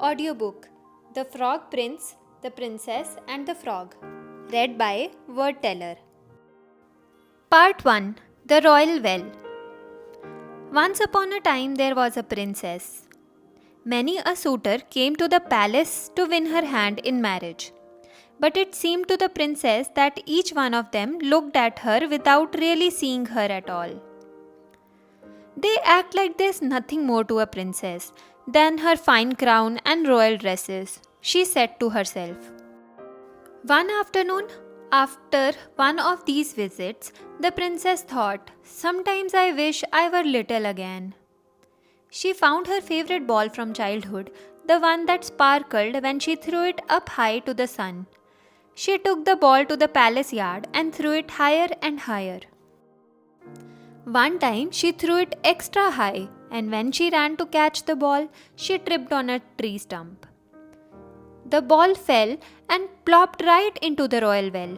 Audiobook The Frog Prince, the Princess and the Frog. Read by Word Teller. Part 1 The Royal Well. Once upon a time there was a princess. Many a suitor came to the palace to win her hand in marriage. But it seemed to the princess that each one of them looked at her without really seeing her at all. They act like there's nothing more to a princess than her fine crown and royal dresses, she said to herself. One afternoon, after one of these visits, the princess thought, "Sometimes I wish I were little again." She found her favorite ball from childhood, the one that sparkled when she threw it up high to the sun. She took the ball to the palace yard and threw it higher and higher. One time she threw it extra high, and when she ran to catch the ball, she tripped on a tree stump. The ball fell and plopped right into the royal well.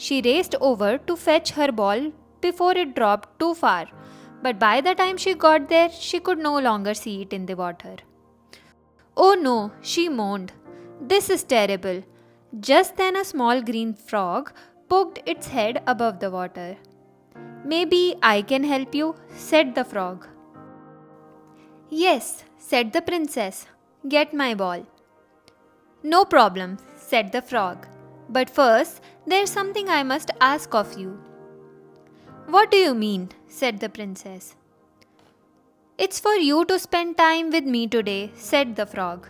She raced over to fetch her ball before it dropped too far, but by the time she got there, she could no longer see it in the water. "Oh no," she moaned. "This is terrible." Just then a small green frog poked its head above the water. "Maybe I can help you," said the frog. "Yes," said the princess. "Get my ball." "No problem," said the frog. "But first, there's something I must ask of you." "What do you mean?" said the princess. "It's for you to spend time with me today," said the frog.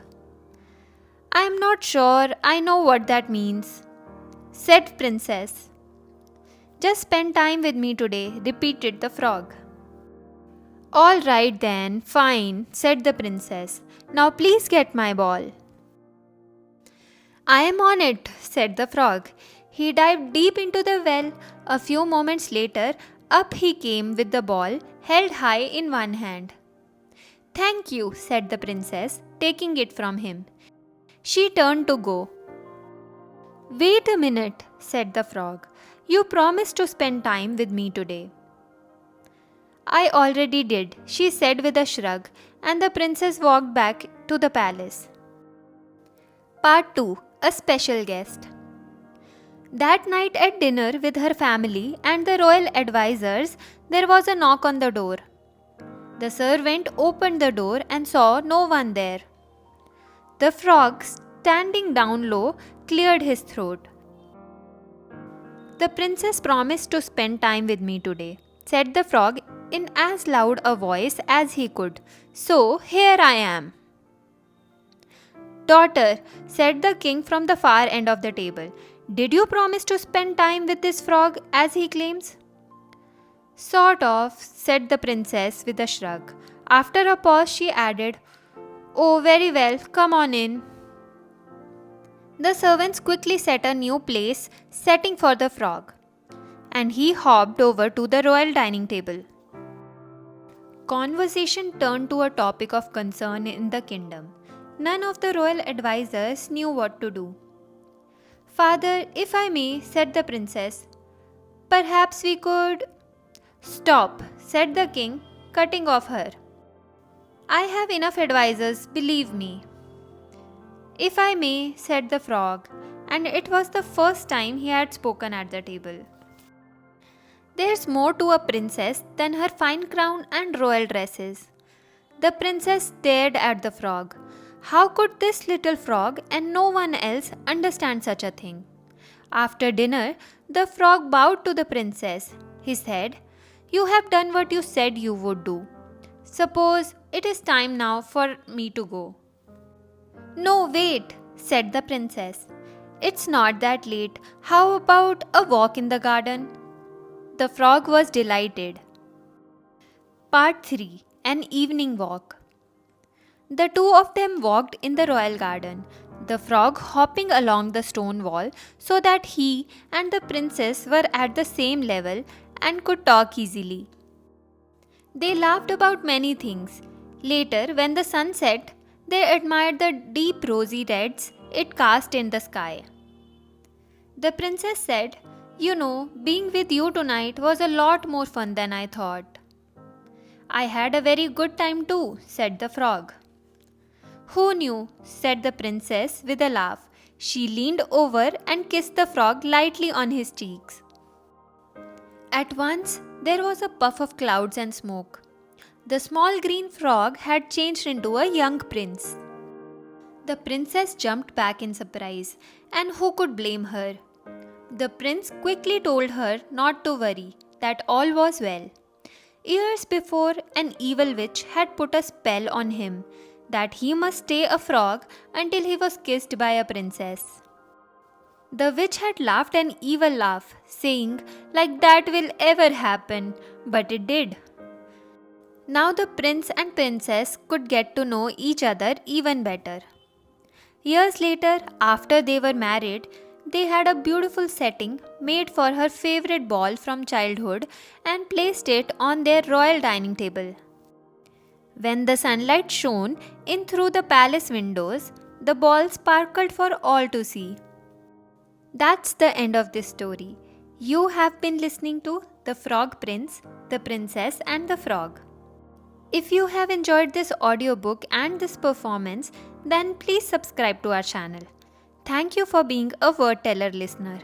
"I'm not sure I know what that means," said princess. "Just spend time with me today," repeated the frog. "All right then, fine," said the princess. "Now please get my ball." "I am on it," said the frog. He dived deep into the well. A few moments later, up he came with the ball held high in one hand. "Thank you," said the princess, taking it from him. She turned to go. "Wait a minute," said the frog. "You promised to spend time with me today." "I already did," she said with a shrug, and the princess walked back to the palace. Part 2 A Special Guest. That night at dinner with her family and the royal advisors, there was a knock on the door. The servant opened the door and saw no one there. The frog, standing down low, cleared his throat. "The princess promised to spend time with me today," said the frog in as loud a voice as he could. "So here I am." "Daughter," said the king from the far end of the table, "did you promise to spend time with this frog as he claims?" "Sort of," said the princess with a shrug. After a pause, she added, "Oh, very well, come on in." The servants quickly set a new place setting for the frog, and he hopped over to the royal dining table. Conversation turned to a topic of concern in the kingdom. None of the royal advisors knew what to do. "Father, if I may," said the princess, "perhaps we could—" "Stop," said the king, cutting off her. "I have enough advisors, believe me." "If I may," said the frog, and it was the first time he had spoken at the table. "There's more to a princess than her fine crown and royal dresses." The princess stared at the frog. How could this little frog and no one else understand such a thing? After dinner, the frog bowed to the princess. He said, "You have done what you said you would do. Suppose it is time now for me to go." "No, wait," said the princess. "It's not that late. How about a walk in the garden?" The frog was delighted. Part 3 An Evening Walk. The two of them walked in the royal garden, the frog hopping along the stone wall so that he and the princess were at the same level and could talk easily. They laughed about many things. Later, when the sun set, they admired the deep rosy reds it cast in the sky. The princess said, "You know, being with you tonight was a lot more fun than I thought." "I had a very good time too," said the frog. "Who knew?" said the princess with a laugh. She leaned over and kissed the frog lightly on his cheeks. At once, there was a puff of clouds and smoke. The small green frog had changed into a young prince. The princess jumped back in surprise, and who could blame her? The prince quickly told her not to worry, that all was well. Years before, an evil witch had put a spell on him that he must stay a frog until he was kissed by a princess. The witch had laughed an evil laugh, saying, "Like that will ever happen," but it did. Now the prince and princess could get to know each other even better. Years later, after they were married, they had a beautiful setting made for her favorite ball from childhood and placed it on their royal dining table. When the sunlight shone in through the palace windows, the ball sparkled for all to see. That's the end of this story. You have been listening to The Frog Prince, The Princess, and the Frog. If you have enjoyed this audiobook and this performance, then please subscribe to our channel. Thank you for being a word teller listener.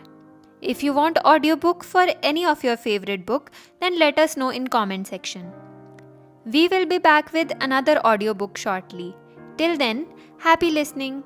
If you want audiobook for any of your favorite book, then let us know in comment section. We will be back with another audiobook shortly. Till then, happy listening.